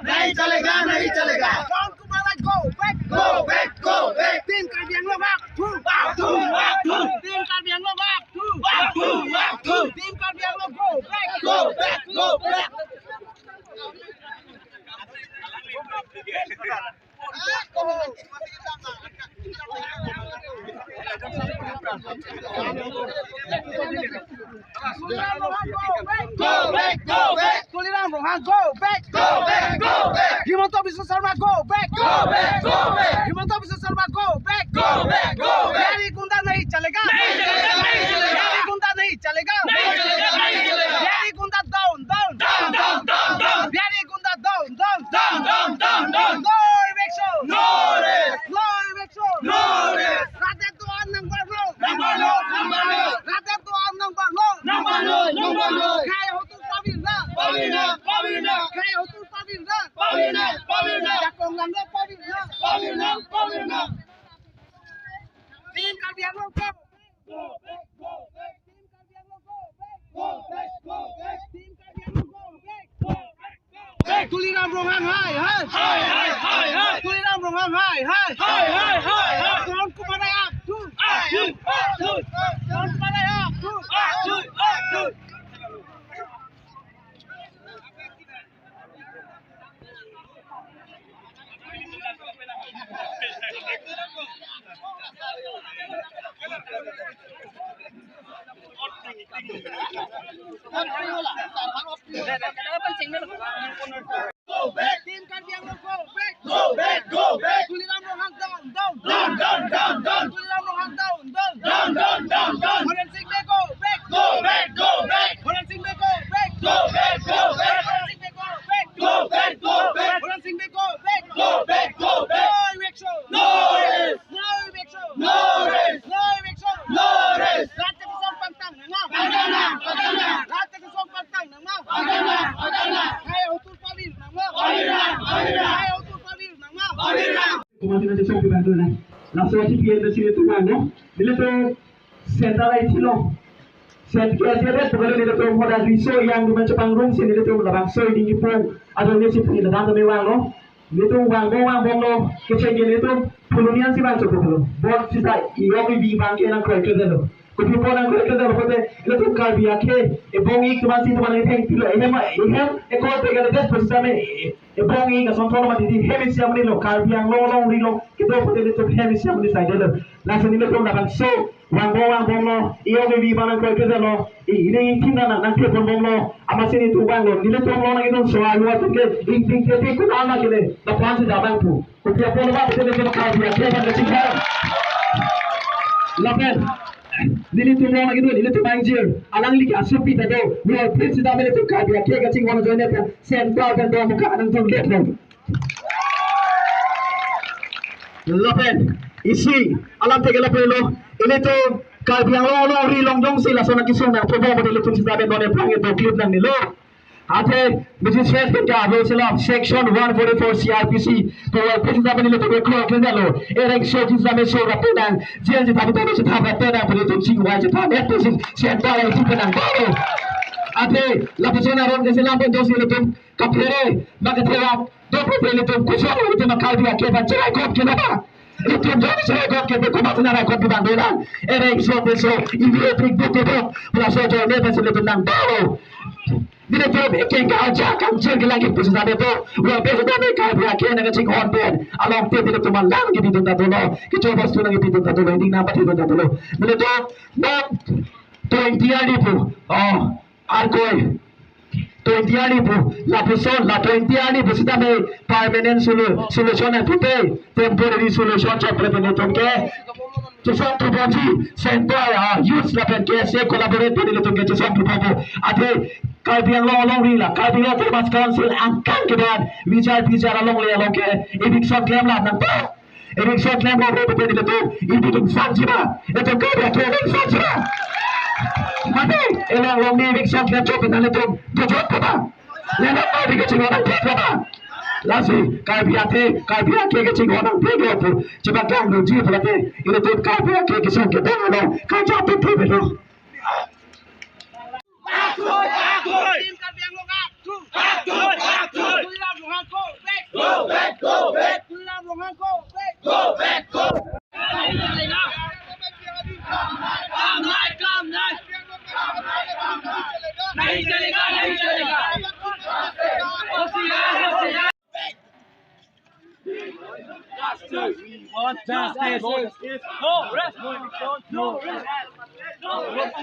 नहीं चलेगा नहीं चलेगा go back टीम का बियांग लो back टीम का बियांग लो back टीम का बियांग लो go back Tuliram Rohan go back Himanta Biswa Sharma go back Himanta Biswa Sharma go back यारी गुंडा नहीं चलेगा यारी गुंडा नहीं चलेगा यारी गुंडा down यारी गुंडा down no eviction Raja Tuan number no Raja Tuan number no Kaya hotu Pavina Kaya hotu Pavina Jakong Lando Pavina Team Kabiano go Tuliram Rohan high Tuliram Rohan high Tuan Kumarai up Tuan Kumarai up Go back team Kabiano go back Tuliram Rohan down Tuliram Rohan down Horan Singh they go back Horan Singh they go back Horan Singh they go back Horan Singh they go back no eviction no eviction Raja Kisong Pantang na Raja Kisong Pantang na Kaya hotu Pavil na Kaya hotu Pavil na Kemungkinan sesuatu dibantu lah. Langsung aja biar di sini tuh mana? Bila tuh sentral itu loh. Set kiasnya tu kalau dia tuh modal riso yang di macam panggung sini dia tuh melabang so ini pun ada ni sih punya datang tu mewah loh. Dia tuh wang loh. Kecil dia tuh puluhan sih bang cukup loh. Buat kita iyo bi bangke nang kau kerja loh. Kopi pun nang kau kerja loh. Dia tuh kalbi akhe. Ebongi cuma sih tu mana yang pilo. Ekor pegang dia bersama. Ebongi ka sontrol ma didi heavy siam ni lo kalbi yang long rilo. Kita pun dia tuh heavy siam ni side loh. Langsung ini tuh dapat so wang lo. Iyo bi bang kau kerja loh. Ini inti nang pun lo. Ama sini tuh bang lo. Dia tuh lo nang itu soal luar tuh ke inti ku nama kene. Lepas tu dah tu. Kopi pun apa dia tuh kalbi akhe kan kecil. Lapan Nili tu mau lagi tu, nili tu banjir. Alang lagi asupi tado. Mula prince dah nili tu kabi akhe kacing wana join dia. Sentral kan doa muka alang tu lihat dong. Lapan isi alam tegak lapan lo. Ini tu kabi yang lo rilong dong sila sona kisong na. Coba model tu sudah ben doa pelang itu klip nang nilo. Ate business fair kita ada sila section 144 CRPC to prince dah nili tu keluar kerja lo. Erek show kita mesok rapidan. Jian kita betul betul tahap rapidan pada tu cing wajib tahap itu sih sentral yang tu penang baru. Ate lapisan aron ke sila ben dosi itu kapere maka terap dopo pele tu kusau itu makal dia kebat cerai kot kenapa? Itu jadi cerai kot kebat kumat nara kot di bandolan. Erek show besok ini trik betul belasah jauh ni pasal itu nang baru. Bila tu keng aja kan ceng lagi pusat ada tu. Wah besok dah mereka berakhir dengan cing honben. Alam tu bila tu malang gitu tu tak dulu. Kecoba tu lagi tu tak dulu. Ini nampak tu tak dulu. Bila tu nak 20 ribu. Oh, arkoi. 20 ribu. Lapisan la 20 ribu sudah me permanent solution yang putih. Temporary solution cak perlu tu ke. Jasa tu bagi sentral youth lapan KSA collaborate dengan tu ke jasa tu bagi. Ada kalbi yang long rila, kalbi yang termas council angkat kedan bicara long ke eviction claim lah nampak. Eviction claim lah betul itu itu tu sanjira. Itu kalbi yang sanjira. Mati, elang long ni eviction claim tu betul itu jujur apa? Lena tadi ke cinggo nang pego ba. Lasi kai biate ke cinggo nang pego tu. Coba gang no ji pelate. Ini tu kai biate ke song ke tang no. Kai jatuh tu bedo. Tim Karbiang Longhang. Tuliram Longhang go back. Go back. Tuliram Longhang go back. Come night. नहीं चलेगा One, two, no rest, no rest.